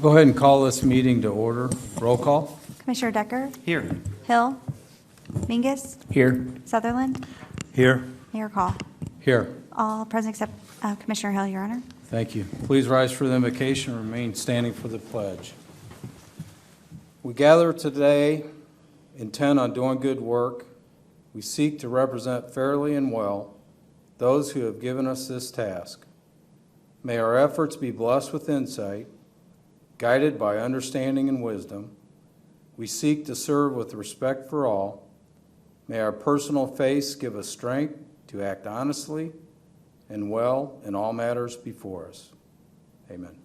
go ahead and call this meeting to order. Roll call. Commissioner Decker? Here. Hill? Mingus? Here. Sutherland? Here. Mayor Call? Here. All present except Commissioner Hill, Your Honor. Thank you. Please rise for the invocation and remain standing for the pledge. We gather today intent on doing good work. We seek to represent fairly and well those who have given us this task. May our efforts be blessed with insight, guided by understanding and wisdom. We seek to serve with respect for all. May our personal faiths give us strength to act honestly and well in all matters before us. Amen.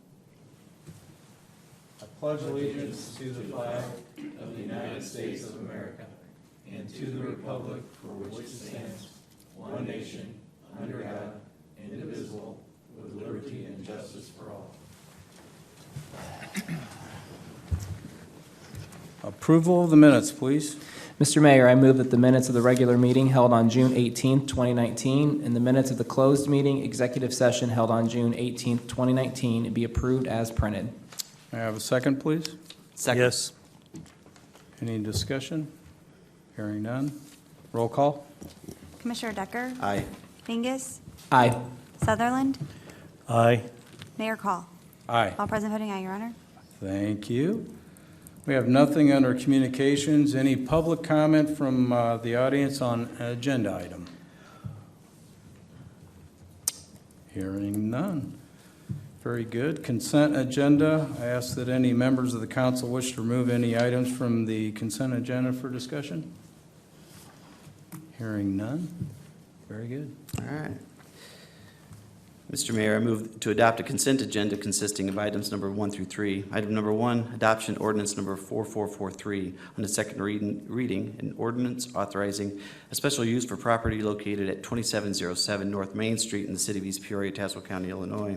I pledge allegiance to the flag of the United States of America and to the republic for which it stands, one nation, under God, indivisible, with liberty and justice for all. Approval of the minutes, please. Mr. Mayor, I move that the minutes of the regular meeting held on June 18th, 2019, and the minutes of the closed meeting executive session held on June 18th, 2019 be approved as printed. May I have a second, please? Second. Yes. Any discussion? Hearing none. Roll call. Commissioner Decker? Aye. Mingus? Aye. Sutherland? Aye. Mayor Call? Aye. All present voting aye, Your Honor. Thank you. We have nothing under communications. Any public comment from the audience on an agenda item? Hearing none. Very good. Consent agenda. I ask that any members of the council wish to remove any items from the consent agenda for discussion. Hearing none. Very good. All right. Mr. Mayor, I move to adopt a consent agenda consisting of items number 1 through 3. Item number 1, adoption ordinance number 4443 on the second reading, an ordinance authorizing a special use for property located at 2707 North Main Street in the city of East Peoria, Tazewell County, Illinois,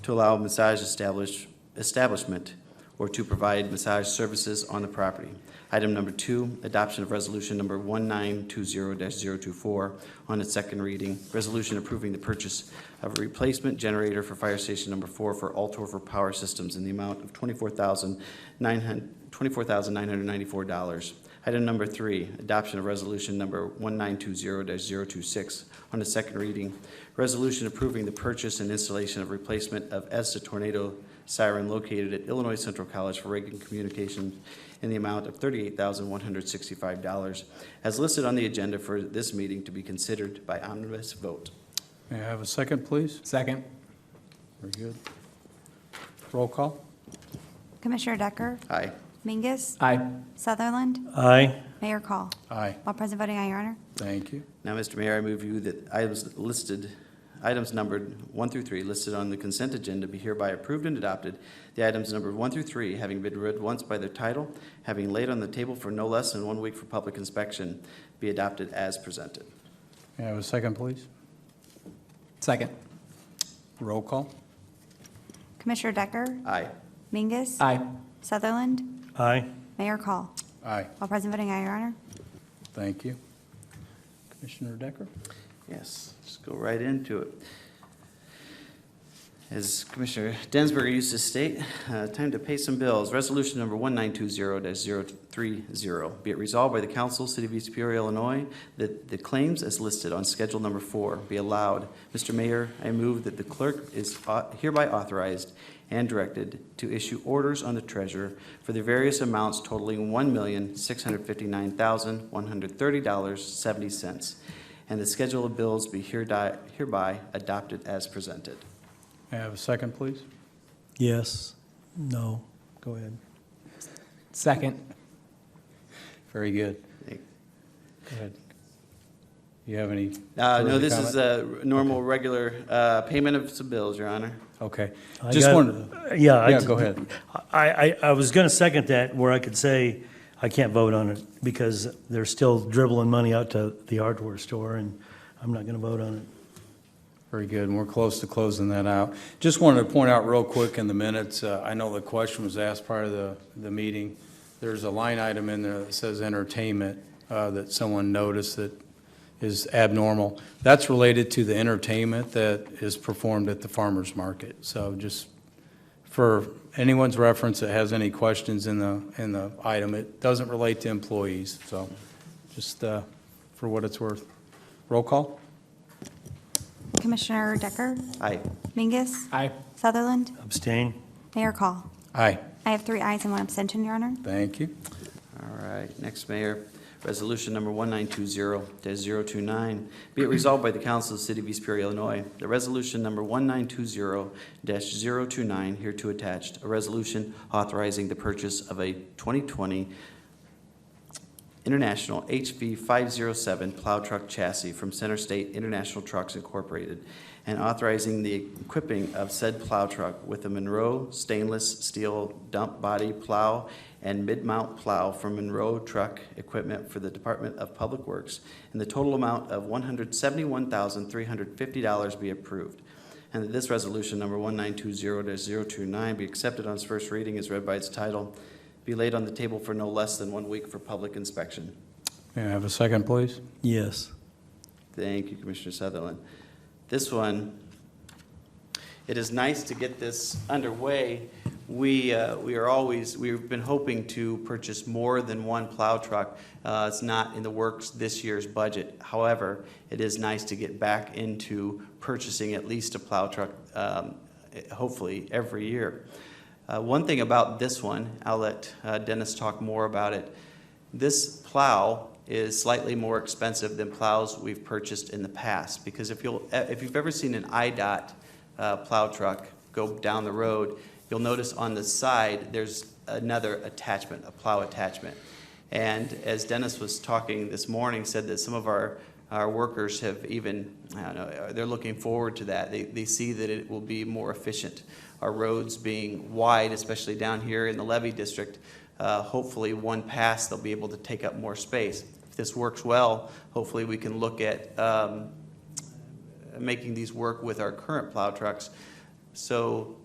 to allow massage establishment or to provide massage services on the property. Item number 2, adoption of resolution number 1920-024 on its second reading. Resolution approving the purchase of a replacement generator for Fire Station number 4 for Altorfer Power Systems in the amount of $24,994. Item number 3, adoption of resolution number 1920-026 on its second reading. Resolution approving the purchase and installation of replacement of ESTA tornado siren located at Illinois Central College for Reagan Communications in the amount of $38,165, as listed on the agenda for this meeting to be considered by omnibus vote. May I have a second, please? Second. Very good. Roll call. Commissioner Decker? Aye. Mingus? Aye. Sutherland? Aye. Mayor Call? Aye. All present voting aye, Your Honor. Thank you. Now, Mr. Mayor, I move you that items numbered 1 through 3 listed on the consent agenda be hereby approved and adopted. The items numbered 1 through 3, having been read once by their title, having laid on the table for no less than 1 week for public inspection, be adopted as presented. May I have a second, please? Second. Roll call. Commissioner Decker? Aye. Mingus? Aye. Sutherland? Aye. Mayor Call? Aye. All present voting aye, Your Honor. Thank you. Commissioner Decker? Yes, just go right into it. As Commissioner Densberger used to state, time to pay some bills. Resolution number 1920-030. Be it resolved by the Council, City of East Peoria, Illinois, that the claims as listed on Schedule number 4 be allowed. Mr. Mayor, I move that the clerk is hereby authorized and directed to issue orders on the treasurer for the various amounts totaling $1,659,130.70, and the schedule of bills be hereby adopted as presented. May I have a second, please? Yes. No. Go ahead. Second. Very good. Go ahead. You have any? No, further this is comment? a normal, regular payment of some bills, Your Honor. Okay. I Just got- wanted, Yeah. go ahead. I was going to second that where I could say I can't vote on it because they're still dribbling money out to the hardware store, and I'm not going to vote on it. Very good, and we're close to closing that out. Just wanted to point out real quick in the minutes, I know the question was asked prior to the meeting. There's a line item in there that says entertainment that someone noticed that is abnormal. That's related to the entertainment that is performed at the farmer's market. So just For anyone's reference that has any questions in the item, it doesn't relate to employees, so just for what it's worth. Roll call? Commissioner Decker? Aye. Mingus? Aye. Sutherland? Abstain? Mayor Call? Aye. I have 3 ayes and 1 abstention, Your Honor. Thank you. All right, next, Mayor. Resolution number 1920-029. Be it resolved by the Council of the City of East Peoria, Illinois, that resolution number 1920-029, hereto attached, a resolution authorizing the purchase of a 2020 International HV 507 plow truck chassis from Center State International Trucks Incorporated, and authorizing the equipping of said plow truck with a Monroe stainless steel dump body plow and mid-mount plow from Monroe Truck Equipment for the Department of Public Works, and the total amount of $171,350 be approved. And that this resolution, number 1920-029, be accepted on its first reading as read by its title, be laid on the table for no less than 1 week for public inspection. May I have a second, please? Yes. Thank you, Commissioner Sutherland. This one, it is nice to get this underway. We've been hoping to purchase more than one plow truck. It's not in the works this year's budget. However, it is nice to get back into purchasing at least a plow truck, hopefully every year. One thing about this one, I'll let Dennis talk more about it. This plow is slightly more expensive than plows we've purchased in the past, because if you've ever seen an IDOT plow truck go down the road, you'll notice on the side there's another attachment, a plow attachment. And as Dennis was talking this morning, said that some of our workers have even, I don't know, they're looking forward to that. They see that it will be more efficient. Our roads being wide, especially down here in the levee district, hopefully one pass they'll be able to take up more space. If this works well, hopefully we can look at making these work with our current plow trucks. So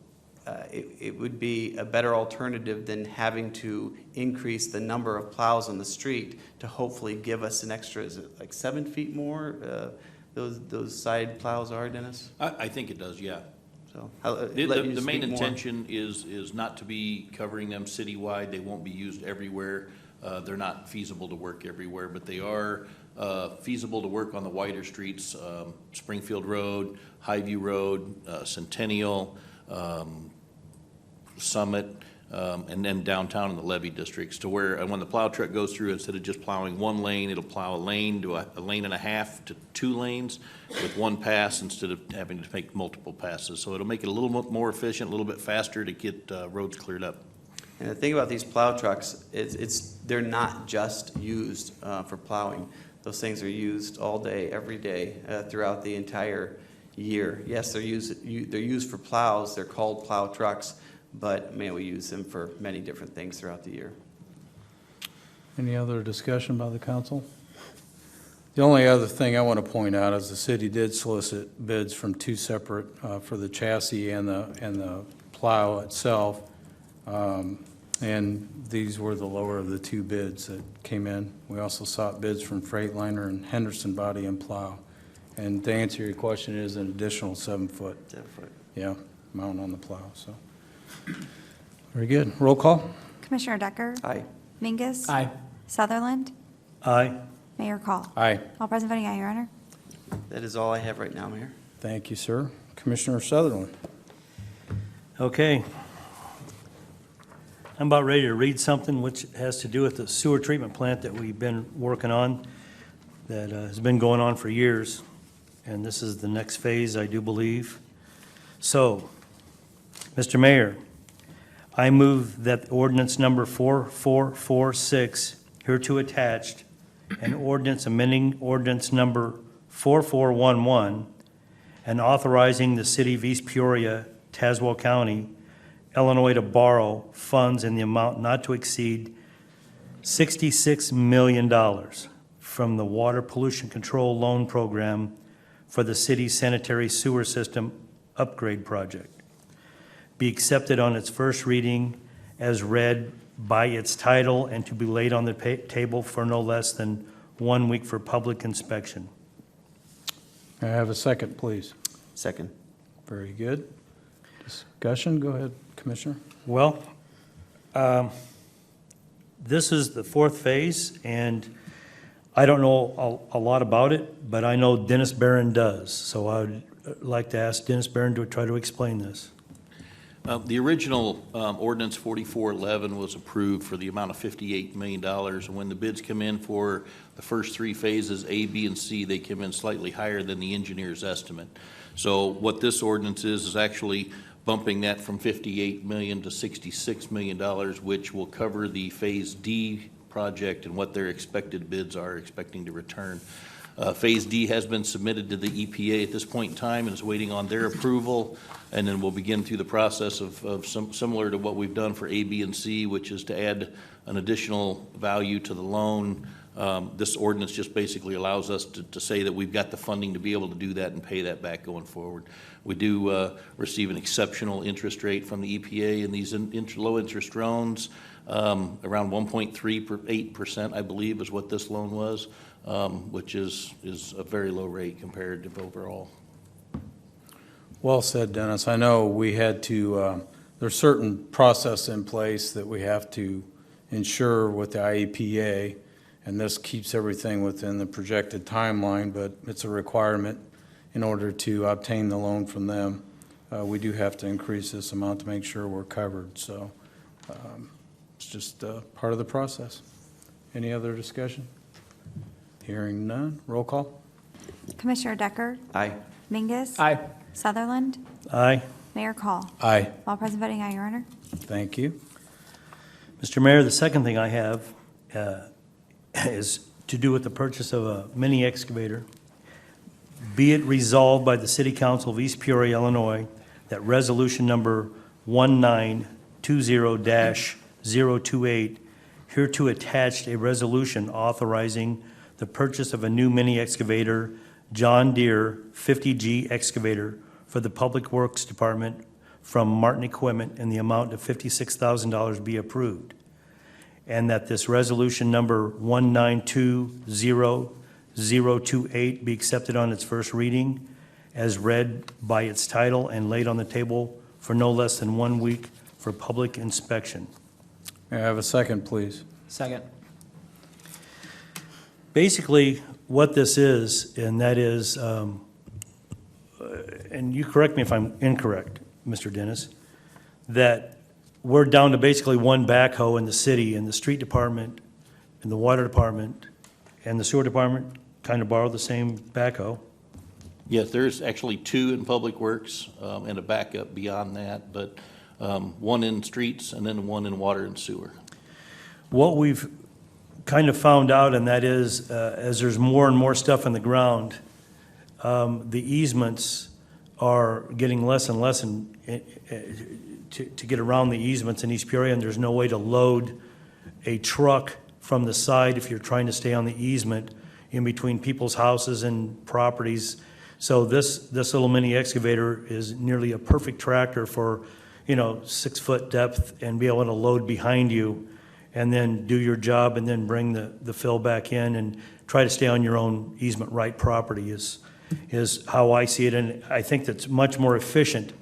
it would be a better alternative than having to increase the number of plows on the street to hopefully give us an extra, is it like 7 feet more? Those side plows are, Dennis? I think it does, yeah. So The main intention is not to be covering them citywide. They won't be used everywhere. They're not feasible to work everywhere, but they are feasible to work on the wider streets, Springfield Road, Highview Road, Centennial, Summit, and then downtown in the levee districts, to where when the plow truck goes through, instead of just plowing one lane, it'll plow a lane to a lane and a half to 2 lanes with one pass instead of having to make multiple passes. So it'll make it a little more efficient, a little bit faster to get roads cleared up. And the thing about these plow trucks is they're not just used for plowing. Those things are used all day, every day, throughout the entire year. Yes, they're used for plows. They're called plow trucks, but man, we use them for many different things throughout the year. Any other discussion by the council? The only other thing I want to point out is the city did solicit bids from 2 separate, for the chassis and the plow itself. And these were the lower of the 2 bids that came in. We also sought bids from Freightliner and Henderson Body and Plow. And to answer your question, it is an additional 7-foot, yeah, mount on the plow, so. Very good. Roll call? Commissioner Decker? Aye. Mingus? Aye. Sutherland? Aye. Mayor Call? Aye. All present voting aye, Your Honor. That is all I have right now, Mayor. Thank you, sir. Commissioner Sutherland? Okay. I'm about ready to read something which has to do with the sewer treatment plant that we've been working on, that has been going on for years. And this is the next phase, I do believe. So, Mr. Mayor, I move that ordinance number 4446, hereto attached, and ordinance amending ordinance number 4411, and authorizing the city of East Peoria, Tazewell County, Illinois, to borrow funds in the amount not to exceed $66 million from the Water Pollution Control Loan Program for the city's sanitary sewer system upgrade project, be accepted on its first reading as read by its title, and to be laid on the table for no less than 1 week for public inspection. May I have a second, please? Second. Very good. Discussion, go ahead, Commissioner? Well, this is the fourth phase, and I don't know a lot about it, but I know Dennis Barron does. So I would like to ask Dennis Barron to try to explain this. The original ordinance 4411 was approved for the amount of $58 million. And when the bids come in for the first three phases, A, B, and C, they come in slightly higher than the engineer's estimate. So what this ordinance is actually bumping that from $58 million to $66 million, which will cover the Phase D project and what their expected bids are expecting to return. Phase D has been submitted to the EPA at this point in time and is waiting on their approval, and then we'll begin through the process of similar to what we've done for A, B, and C, which is to add an additional value to the loan. This ordinance just basically allows us to say that we've got the funding to be able to do that and pay that back going forward. We do receive an exceptional interest rate from the EPA, and these low interest loans, around 1.38%, I believe, is what this loan was, which is a very low rate compared to overall. Well said, Dennis. I know we had to, there's certain process in place that we have to ensure with the IEPA, and this keeps everything within the projected timeline, but it's a requirement in order to obtain the loan from them. We do have to increase this amount to make sure we're covered, so it's just part of the process. Any other discussion? Hearing none, roll call. Commissioner Decker? Aye. Mingus? Aye. Sutherland? Aye. Mayor Call? Aye. All present voting aye, Your Honor. Thank you. Mr. Mayor, the second thing I have is to do with the purchase of a mini excavator. Be it resolved by the City Council of East Peoria, Illinois, that resolution number 1920-028, hereto attached a resolution authorizing the purchase of a new mini excavator, John Deere 50G excavator for the Public Works Department from Martin Equipment in the amount of $56,000 be approved. And that this resolution number 1920-028 be accepted on its first reading as read by its title and laid on the table for no less than 1 week for public inspection. May I have a second, please? Second. Basically, what this is, and that is, and you correct me if I'm incorrect, Mr. Dennis, that we're down to basically one backhoe in the city, and the street department, and the water department, and the sewer department kind of borrow the same backhoe. Yes, there's actually two in Public Works and a backup beyond that, but one in streets and then one in water and sewer. What we've kind of found out, and that is, as there's more and more stuff in the ground, the easements are getting less and less to get around the easements in East Peoria, and there's no way to load a truck from the side if you're trying to stay on the easement in between people's houses and properties. So this little mini excavator is nearly a perfect tractor for, 6-foot depth and be able to load behind you and then do your job and then bring the fill back in and try to stay on your own easement right property is how I see it. And I think that's much more efficient.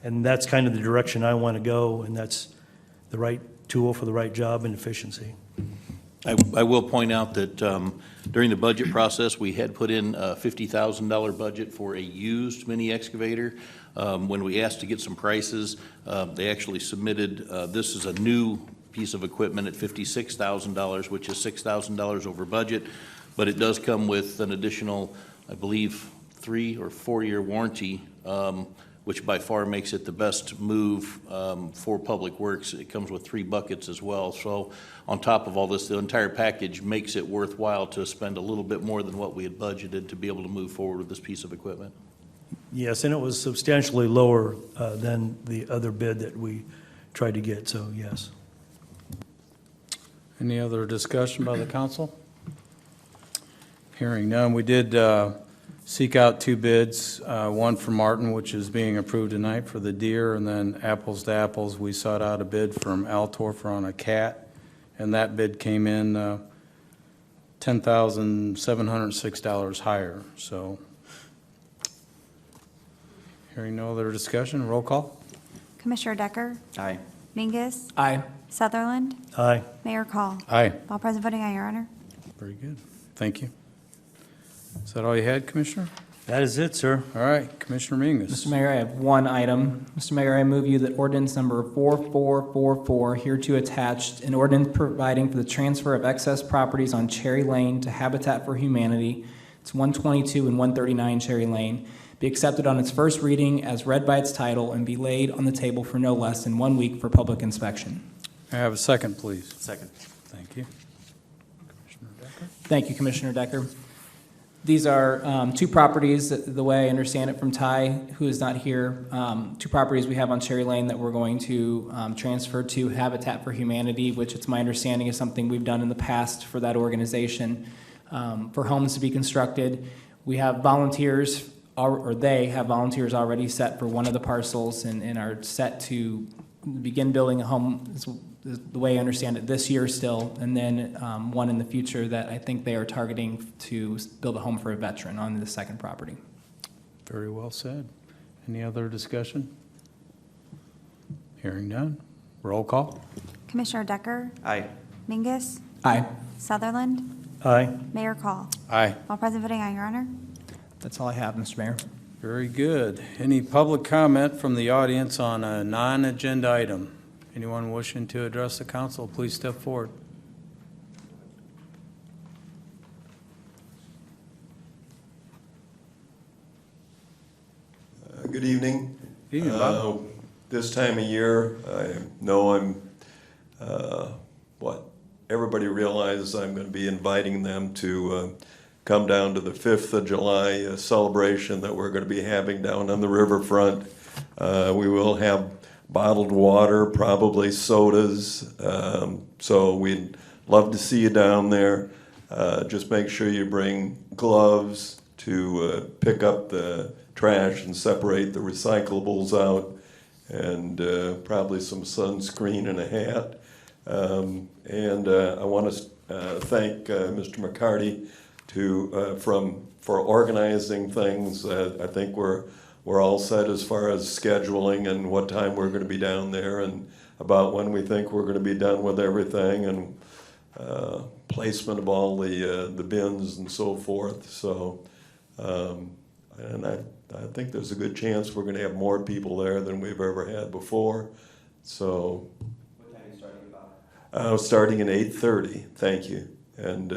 And that's kind of the direction I want to go, and that's the right tool for the right job and efficiency. I will point out that during the budget process, we had put in a $50,000 budget for a used mini excavator. When we asked to get some prices, they actually submitted, this is a new piece of equipment at $56,000, which is $6,000 over budget, but it does come with an additional, I believe, 3 or 4 year warranty, which by far makes it the best move for Public Works. It comes with 3 buckets as well. So on top of all this, the entire package makes it worthwhile to spend a little bit more than what we had budgeted to be able to move forward with this piece of equipment. Yes, and it was substantially lower than the other bid that we tried to get, so yes. Any other discussion by the council? Hearing none, we did seek out 2 bids, one from Martin, which is being approved tonight for the Deere, and then apples to apples, we sought out a bid from Altorfer on a Cat, and that bid came in $10,706 higher. So, hearing no other discussion, roll call. Commissioner Decker? Aye. Mingus? Aye. Sutherland? Aye. Mayor Call? Aye. All present voting aye, Your Honor. Very good. Thank you. Is that all you had, Commissioner? That is it, sir. All right, Commissioner Mingus. Mr. Mayor, I have one item. Mr. Mayor, I move you that ordinance number 4444, hereto attached, an ordinance providing for the transfer of excess properties on Cherry Lane to Habitat for Humanity, it's 122 and 139 Cherry Lane, be accepted on its first reading as read by its title and be laid on the table for no less than 1 week for public inspection. May I have a second, please? Second. Thank you. Commissioner Decker? Thank you, Commissioner Decker. These are two properties, the way I understand it from Ty, who is not here, two properties we have on Cherry Lane that we're going to transfer to Habitat for Humanity, which it's my understanding is something we've done in the past for that organization, for homes to be constructed. We have volunteers, or they have volunteers already set for one of the parcels and are set to begin building a home, is the way I understand it, this year still, and then one in the future that I think they are targeting to build a home for a veteran on the second property. Very well said. Any other discussion? Hearing none. Roll call. Commissioner Decker? Aye. Mingus? Aye. Sutherland? Aye. Mayor Call? Aye. All present voting aye, Your Honor. That's all I have, Mr. Mayor. Very good. Any public comment from the audience on a non-agenda item? Anyone wishing to address the council, please step forward. Good evening. Evening, Bob. This time of year, I know everybody realizes I'm going to be inviting them to come down to the 5th of July celebration that we're going to be having down on the riverfront. We will have bottled water, probably sodas, so we'd love to see you down there. Just make sure you bring gloves to pick up the trash and separate the recyclables out, and probably some sunscreen and a hat. I want to thank Mr. McCarty for organizing things. I think we're all set as far as scheduling and what time we're going to be down there and about when we think we're going to be done with everything and placement of all the bins and so forth. So, and I think there's a good chance we're going to have more people there than we've ever had before. So, What time are you starting about? starting at 8:30. Thank you. And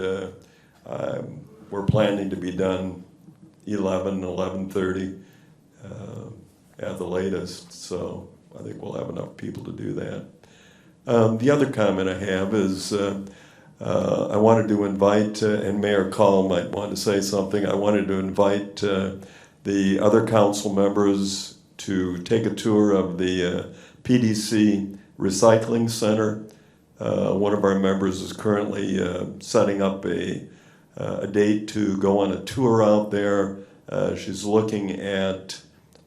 we're planning to be done 11:30 at the latest. So I think we'll have enough people to do that. The other comment I have is I wanted to invite, and Mayor Call might want to say something, I wanted to invite the other council members to take a tour of the PDC Recycling Center. One of our members is currently setting up a date to go on a tour out there. She's looking at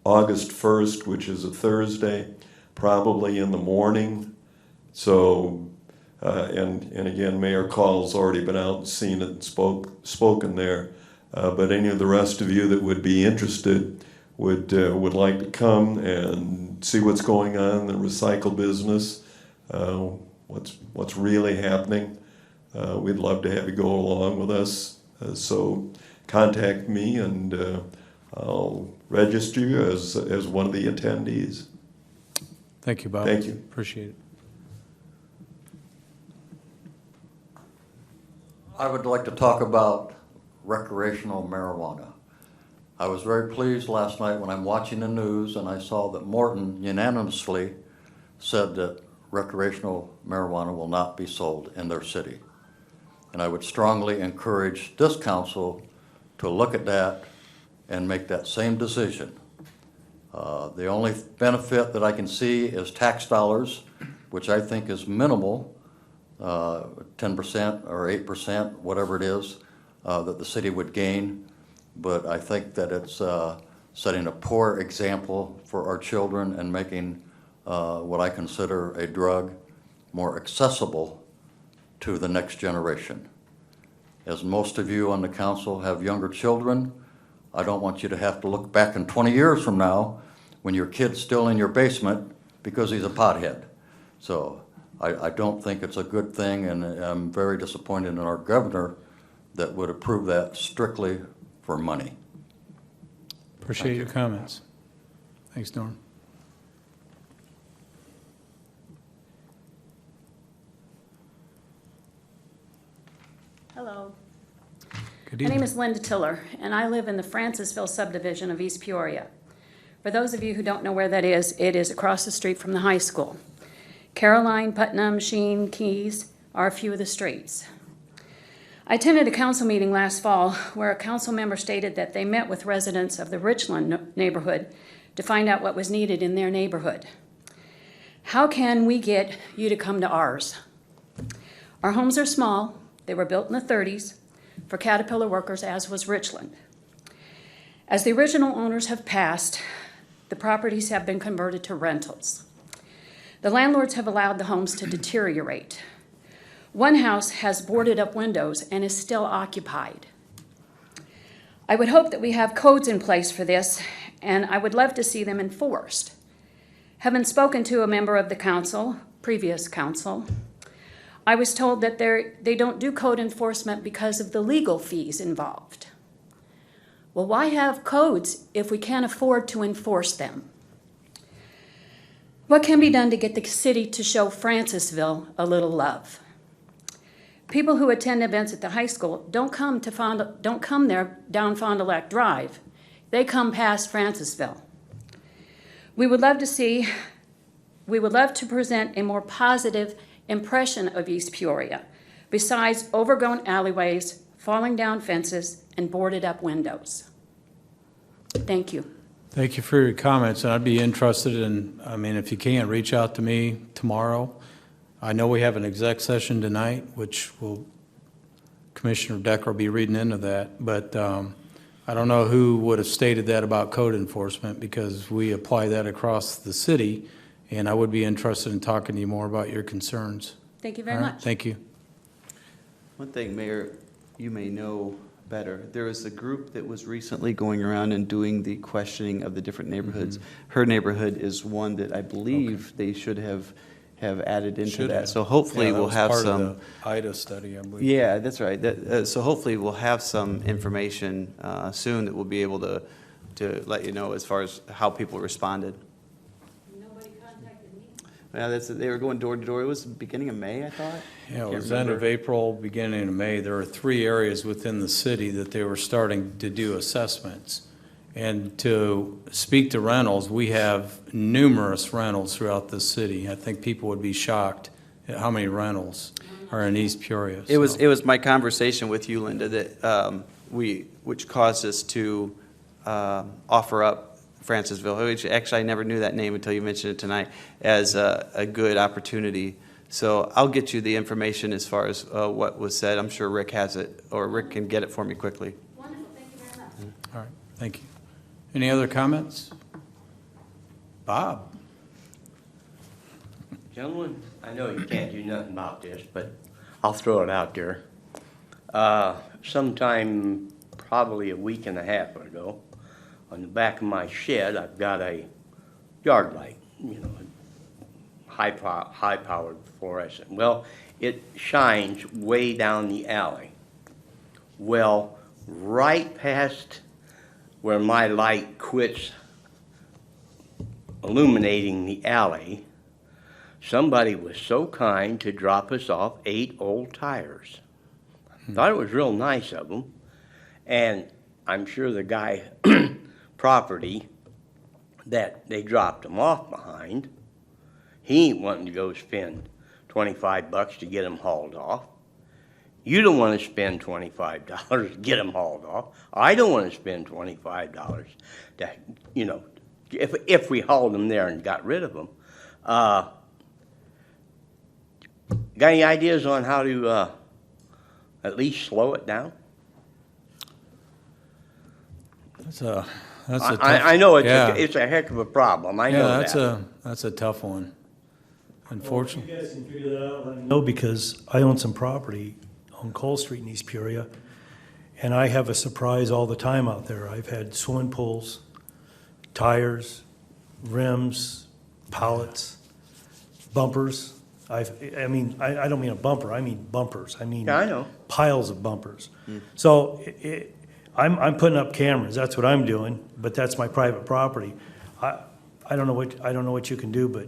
August 1st, which is a Thursday, probably in the morning. So, and again, Mayor Call's already been out and seen it and spoken there. But any of the rest of you that would be interested would like to come and see what's going on in the recycle business, what's really happening. We'd love to have you go along with us. So contact me and I'll register you as one of the attendees. Thank you, Bob. Thank you. Appreciate it. I would like to talk about recreational marijuana. I was very pleased last night when I'm watching the news and I saw that Morton unanimously said that recreational marijuana will not be sold in their city. And I would strongly encourage this council to look at that and make that same decision. The only benefit that I can see is tax dollars, which I think is minimal, 10% or 8%, whatever it is, that the city would gain. But I think that it's setting a poor example for our children and making what I consider a drug more accessible to the next generation. As most of you on the council have younger children, I don't want you to have to look back in 20 years from now when your kid's still in your basement because he's a pothead. So I don't think it's a good thing, and I'm very disappointed in our governor that would approve that strictly for money. Appreciate your comments. Thanks, Norm. Hello. Good My name evening. is Linda Tiller, and I live in the Francisville subdivision of East Peoria. For those of you who don't know where that is, it is across the street from the high school. Caroline, Putnam, Sheen, Keys are a few of the streets. I attended a council meeting last fall where a council member stated that they met with residents of the Richland neighborhood to find out what was needed in their neighborhood. How can we get you to come to ours? Our homes are small. They were built in the 30s for Caterpillar workers, as was Richland. As the original owners have passed, the properties have been converted to rentals. The landlords have allowed the homes to deteriorate. One house has boarded up windows and is still occupied. I would hope that we have codes in place for this, and I would love to see them enforced. Having spoken to a member of the council, previous council, I was told that they don't do code enforcement because of the legal fees involved. Well, why have codes if we can't afford to enforce them? What can be done to get the city to show Francisville a little love? People who attend events at the high school don't come there down Fond du Lac Drive. They come past Francisville. We would love to present a more positive impression of East Peoria, besides overgrown alleyways, falling down fences, and boarded up windows. Thank you. Thank you for your comments, and I'd be interested in, if you can't, reach out to me tomorrow. I know we have an exec session tonight, which Commissioner Decker will be reading into that, but I don't know who would have stated that about code enforcement, because we apply that across the city, and I would be interested in talking to you more about your concerns. Thank you very All right, much. thank you. One thing, Mayor, you may know better. There was a group that was recently going around and doing the questioning of the different neighborhoods. Her neighborhood is one that I believe they should have added into Should that. have. So hopefully Yeah, that we'll was have part of some. the IDA study, I believe. Yeah, that's right. So hopefully we'll have some information soon that we'll be able to let you know as far as how people responded. Nobody contacted me. Yeah, they were going door to door. It was the beginning of May, I thought. Yeah, it Can't was end of remember. April, beginning of May. There were 3 areas within the city that they were starting to do assessments. And to speak to rentals, we have numerous rentals throughout the city. I think people would be shocked at how many rentals are in East Peoria. It was my conversation with you, Linda, that which caused us to offer up Francisville, which actually I never knew that name until you mentioned it tonight, as a good opportunity. So I'll get you the information as far as what was said. I'm sure Rick has it, or Rick can get it for me quickly. Wonderful, thank you very much. All right, thank you. Any other comments? Bob? Gentlemen, I know you can't do nothing about this, but I'll throw it out there. Sometime, probably a week and a half ago, on the back of my shed, I've got a yard light, high-powered fluorescent. Well, it shines way down the alley. Well, right past where my light quits illuminating the alley, somebody was so kind to drop us off 8 old tires. Thought it was real nice of them, and I'm sure the guy property that they dropped them off behind, he ain't wanting to go spend $25 to get them hauled off. You don't want to spend $25 to get them hauled off. I don't want to spend $25 to, if we hauled them there and got rid of them. Got any ideas on how to at least slow it down? That's a tough. I know yeah. it's a heck of a problem. I know that. That's a tough one. Unfortunately. If you guys can figure that out, let me know, because I own some property on Cole Street in East Peoria, and I have a surprise all the time out there. I've had swimming pools, tires, rims, pallets, bumpers. I don't mean a bumper, I mean bumpers. I mean Yeah, I know. piles of bumpers. So I'm putting up cameras, that's what I'm doing, but that's my private property. I don't know what you can do, but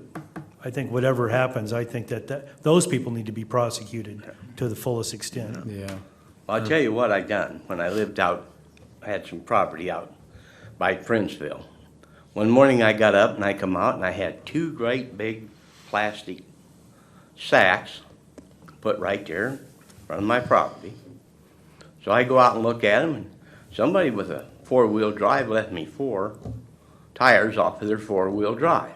I think whatever happens, I think that those people need to be prosecuted to the fullest extent. Yeah. I'll tell you what I done when I lived out, I had some property out by Princeville. One morning I got up and I come out and I had 2 great big plastic sacks put right there in front of my property. So I go out and look at them, and somebody with a 4-wheel drive left me 4 tires off of their 4-wheel drive.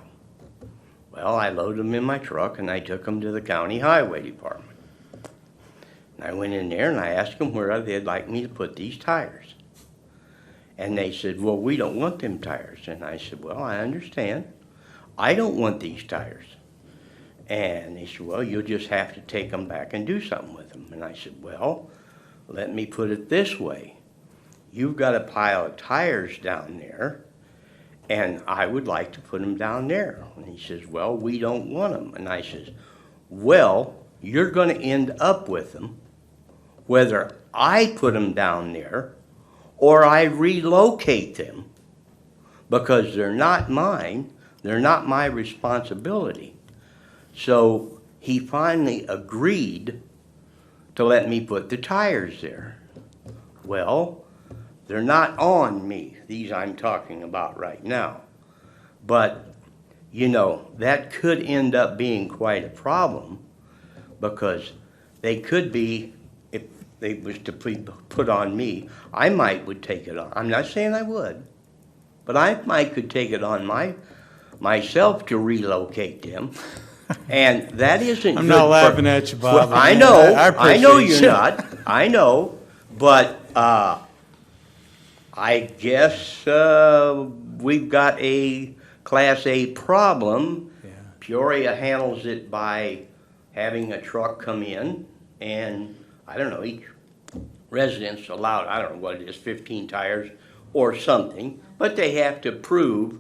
Well, I loaded them in my truck and I took them to the county highway department. And I went in there and I asked them where they'd like me to put these tires. And they said, well, we don't want them tires. And I said, well, I understand. I don't want these tires. And they said, well, you'll just have to take them back and do something with them. And I said, well, let me put it this way. You've got a pile of tires down there, and I would like to put them down there. And he says, well, we don't want them. And I says, well, you're going to end up with them, whether I put them down there or I relocate them, because they're not mine, they're not my responsibility. So he finally agreed to let me put the tires there. Well, they're not on me, these I'm talking about right now. But, you know, that could end up being quite a problem, because they could be, if they was to put on me, I might would take it on. I'm not saying I would, but I might could take it on myself to relocate them. And that isn't I'm good not for- laughing at you, Bob. I know, I I know appreciate you're you. not. I know, but I guess we've got a Class A problem. Yeah. Peoria handles it by having a truck come in, and I don't know, each resident's allowed, I don't know what it is, 15 tires or something, but they have to prove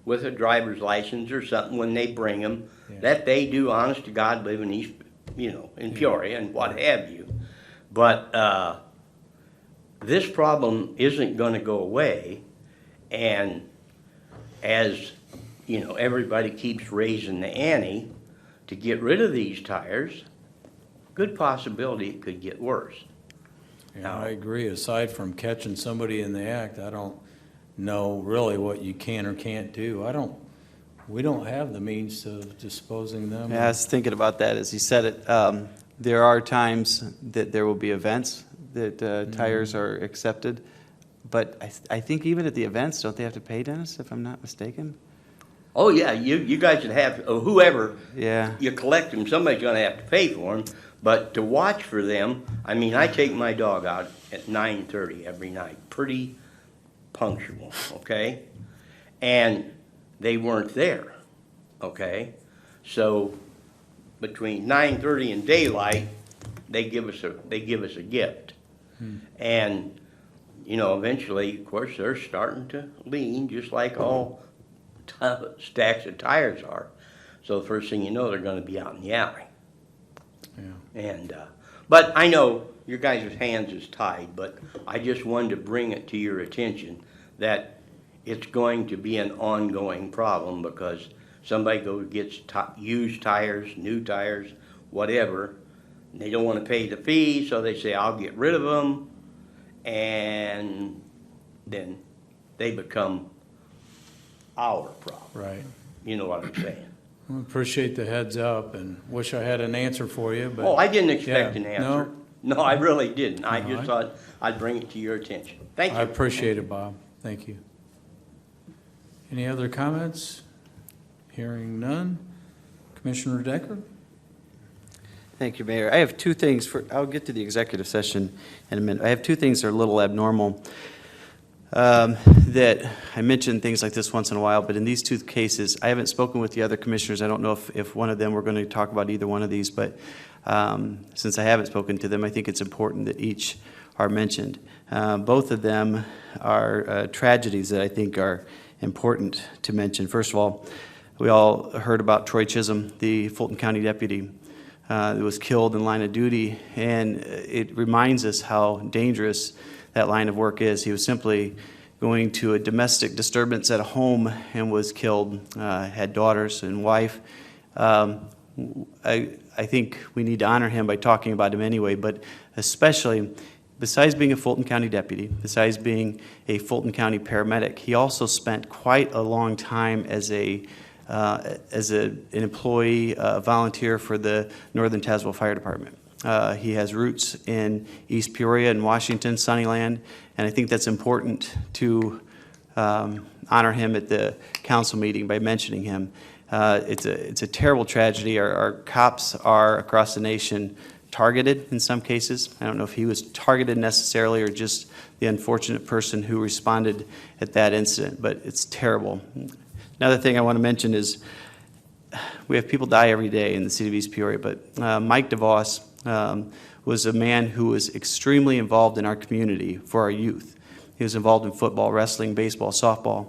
with a driver's license or something when they bring them that they do, honest to God, live in East, in Peoria and what have you. But this problem isn't going to go away, and as everybody keeps raising the ante to get rid of these tires, good possibility it could get worse. Yeah, I agree. Aside from catching somebody in the act, I don't know really what you can or can't do. We don't have the means of disposing them. Yeah, I was thinking about that as you said it. There are times that there will be events that tires are accepted, but I think even at the events, don't they have to pay, Dennis, if I'm not mistaken? Oh, yeah, you guys would have, whoever Yeah. you collect them, somebody's going to have to pay for them. But to watch for them, I mean, I take my dog out at 9:30 every night, pretty punctual, okay? And they weren't there, okay? So between 9:30 and daylight, they give us a gift. And eventually, of course, they're starting to lean, just like all stacks of tires are. So the first thing you know, they're going to be out in the alley. Yeah. And but I know your guys' hands is tied, but I just wanted to bring it to your attention that it's going to be an ongoing problem, because somebody gets used tires, new tires, whatever, and they don't want to pay the fee, so they say, I'll get rid of them, and then they become our problem. Right. You know what I'm saying? I appreciate the heads up and wish I had an answer for you, but. Oh, I didn't expect Yeah, an answer. No, I really didn't. I just thought I'd bring it to your attention. Thank you. I appreciate it, Bob. Thank you. Any other comments? Hearing none. Commissioner Decker? Thank you, Mayor. I have two things I'll get to the executive session in a minute. I have two things that are a little abnormal. That I mention things like this once in a while, but in these two cases, I haven't spoken with the other commissioners. I don't know if one of them, we're going to talk about either one of these, but since I haven't spoken to them, I think it's important that each are mentioned. Both of them are tragedies that I think are important to mention. First of all, We all heard about Troy Chisholm, the Fulton County deputy that was killed in line of duty, and it reminds us how dangerous that line of work is. He was simply going to a domestic disturbance at a home and was killed, had daughters and wife. I think we need to honor him by talking about him anyway, but especially, besides being a Fulton County deputy, besides being a Fulton County paramedic, he also spent quite a long time as an employee, volunteer for the Northern Tazewell Fire Department. He has roots in East Peoria and Washington, Sunnyland, and I think that's important to honor him at the council meeting by mentioning him. It's a terrible tragedy. Our cops are across the nation targeted in some cases. I don't know if he was targeted necessarily or just the unfortunate person who responded at that incident, but it's terrible. Another thing I want to mention is we have people die every day in the city of East Peoria, but Mike DeVos was a man who was extremely involved in our community for our youth. He was involved in football, wrestling, baseball, softball,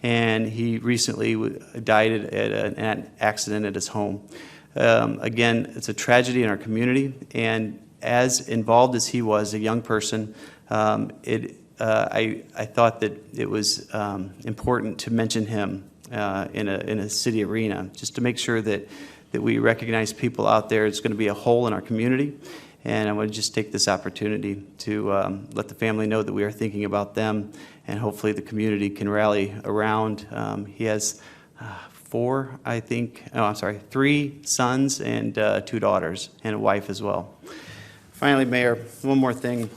and he recently died at an accident at his home. Again, it's a tragedy in our community, and as involved as he was, a young person, I thought that it was important to mention him in a city arena, just to make sure that we recognize people out there. It's going to be a hole in our community, and I want to just take this opportunity to let the family know that we are thinking about them, and hopefully the community can rally around. He has three sons and 2 daughters, and a wife as well. Finally, Mayor, one more thing.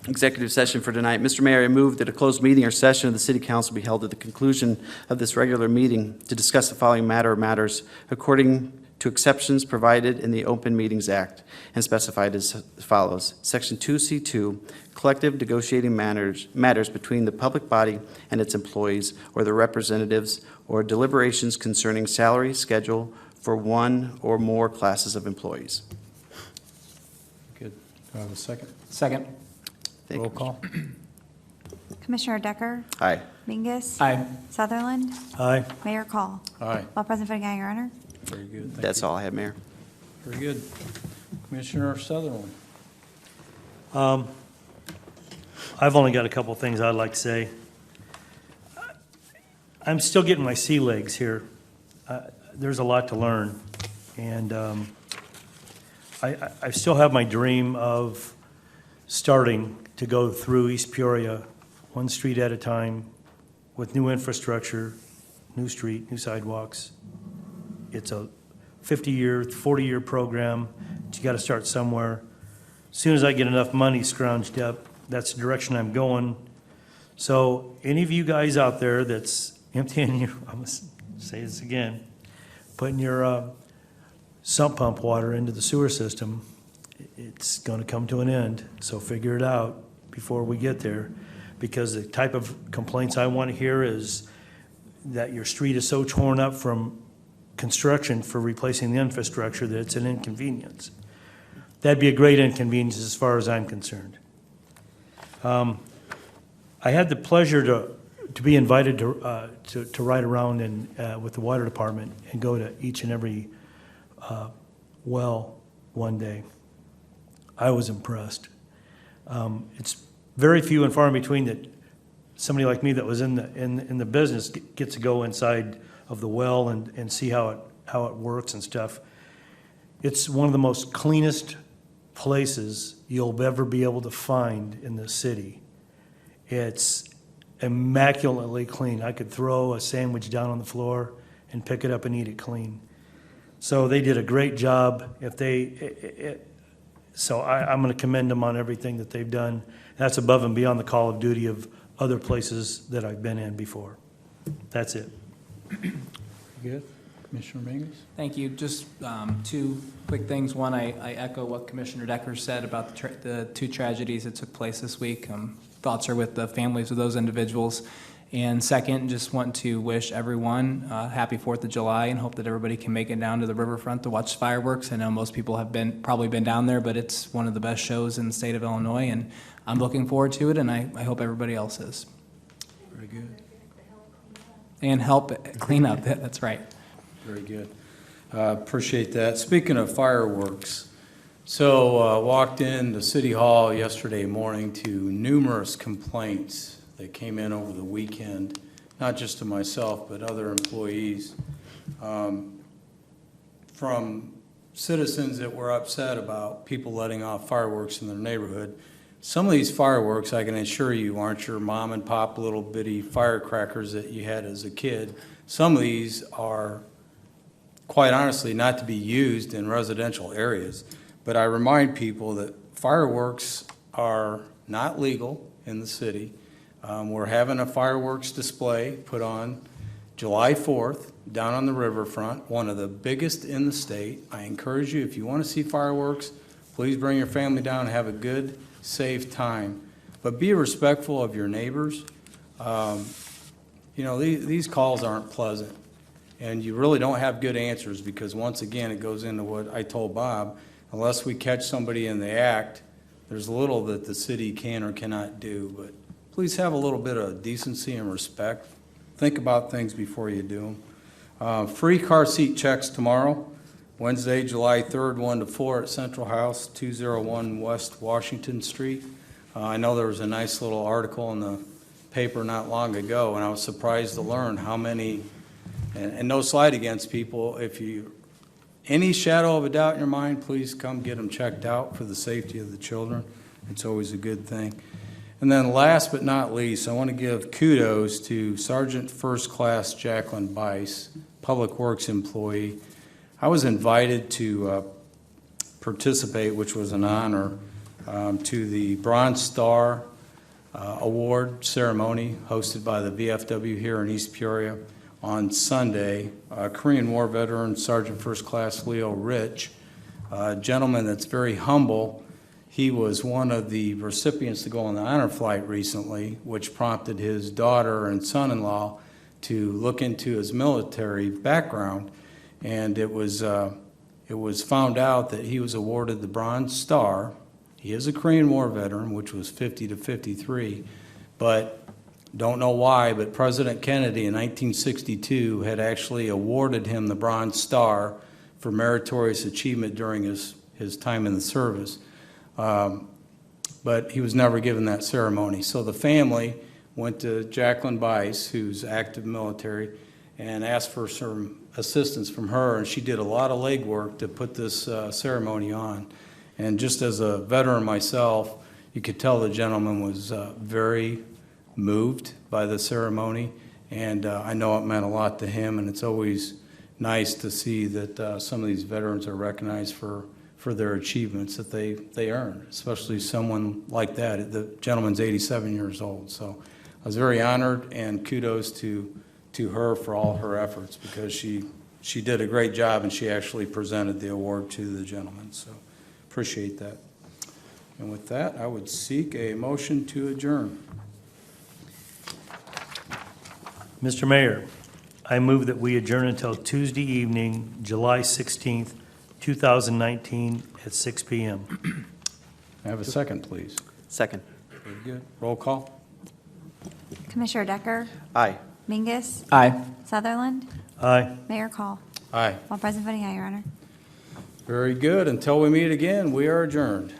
Executive session for tonight. Mr. Mayor, I move that a closed meeting or session of the City Council be held at the conclusion of this regular meeting to discuss the following matters according to exceptions provided in the Open Meetings Act and specified as follows. Section 2C2, collective negotiating matters between the public body and its employees or their representatives, or deliberations concerning salary schedule for one or more classes of employees. Good. Do I have a second? Second. Thank Roll you. call. Commissioner Decker? Aye. Mingus? Aye. Sutherland? Aye. Mayor Call? Aye. All present voting aye, Your Honor. Very good. Thank That's you. all I have, Mayor. Very good. Commissioner Sutherland. I've only got a couple things I'd like to say. I'm still getting my sea legs here. There's a lot to learn, and I still have my dream of starting to go through East Peoria, one street at a time, with new infrastructure, new street, new sidewalks. It's a 50-year, 40-year program, but you got to start somewhere. As soon as I get enough money scrounged up, that's the direction I'm going. So any of you guys out there that's emptying your, I'm going to say this again, putting your sump pump water into the sewer system, it's going to come to an end. So figure it out before we get there, because the type of complaints I want to hear is that your street is so torn up from construction for replacing the infrastructure that it's an inconvenience. That'd be a great inconvenience as far as I'm concerned. I had the pleasure to be invited to ride around with the water department and go to each and every well one day. I was impressed. It's very few and far in between that somebody like me that was in the business gets to go inside of the well and see how it works and stuff. It's one of the most cleanest places you'll ever be able to find in the city. It's immaculately clean. I could throw a sandwich down on the floor and pick it up and eat it clean. So they did a great job. So I'm going to commend them on everything that they've done. That's above and beyond the call of duty of other places that I've been in before. That's it. Good. Commissioner Mingus? Thank you. Just 2 quick things. One, I echo what Commissioner Decker said about the 2 tragedies that took place this week. Thoughts are with the families of those individuals. And second, just want to wish everyone happy 4th of July and hope that everybody can make it down to the riverfront to watch fireworks. I know most people have probably been down there, but it's one of the best shows in the state of Illinois, and I'm looking forward to it, and I hope everybody else is. Very good. and help clean up. That's right. Very good. Appreciate that. Speaking of fireworks, so walked in to City Hall yesterday morning to numerous complaints that came in over the weekend, not just to myself, but other employees, from citizens that were upset about people letting off fireworks in their neighborhood. Some of these fireworks, I can assure you, aren't your mom and pop little bitty firecrackers that you had as a kid. Some of these are, quite honestly, not to be used in residential areas. But I remind people that fireworks are not legal in the city. We're having a fireworks display put on July 4th down on the riverfront, one of the biggest in the state. I encourage you, if you want to see fireworks, please bring your family down and have a good, safe time. But be respectful of your neighbors. You know, these calls aren't pleasant, and you really don't have good answers because, once again, it goes into what I told Bob. Unless we catch somebody in the act, there's little that the city can or cannot do. But please have a little bit of decency and respect. Think about things before you do them. Free car seat checks tomorrow, Wednesday, July 3rd, 1 to 4 at Central House, 201 West Washington Street. I know there was a nice little article in the paper not long ago, and I was surprised to learn how many, and no slight against people, if you any shadow of a doubt in your mind, please come get them checked out for the safety of the children. It's always a good thing. And then last but not least, I want to give kudos to Sergeant First Class Jacqueline Bice, Public Works employee. I was invited to participate, which was an honor, to the Bronze Star Award ceremony hosted by the VFW here in East Peoria on Sunday. Korean War veteran Sergeant First Class Leo Rich, a gentleman that's very humble. He was one of the recipients to go on the honor flight recently, which prompted his daughter and son-in-law to look into his military background, and it was found out that he was awarded the Bronze Star. He is a Korean War veteran, which was 50 to 53, but don't know why, but President Kennedy in 1962 had actually awarded him the Bronze Star for meritorious achievement during his time in the service. But he was never given that ceremony. So the family went to Jacqueline Bice, who's active military, and asked for some assistance from her, and she did a lot of legwork to put this ceremony on. And just as a veteran myself, you could tell the gentleman was very moved by the ceremony, and I know it meant a lot to him, and it's always nice to see that some of these veterans are recognized for their achievements that they earned, especially someone like that. The gentleman's 87 years old, so I was very honored, and kudos to her for all her efforts, because she did a great job, and she actually presented the award to the gentleman, so appreciate that. And with that, I would seek a motion to adjourn. Mr. Mayor, I move that we adjourn until Tuesday evening, July 16th, 2019, at 6 p.m. I have a second, please. Second. Very good. Roll call. Commissioner Decker? Aye. Mingus? Aye. Sutherland? Aye. Mayor Call? Aye. All present voting aye, Your Honor. Very good. Until we meet again, we are adjourned.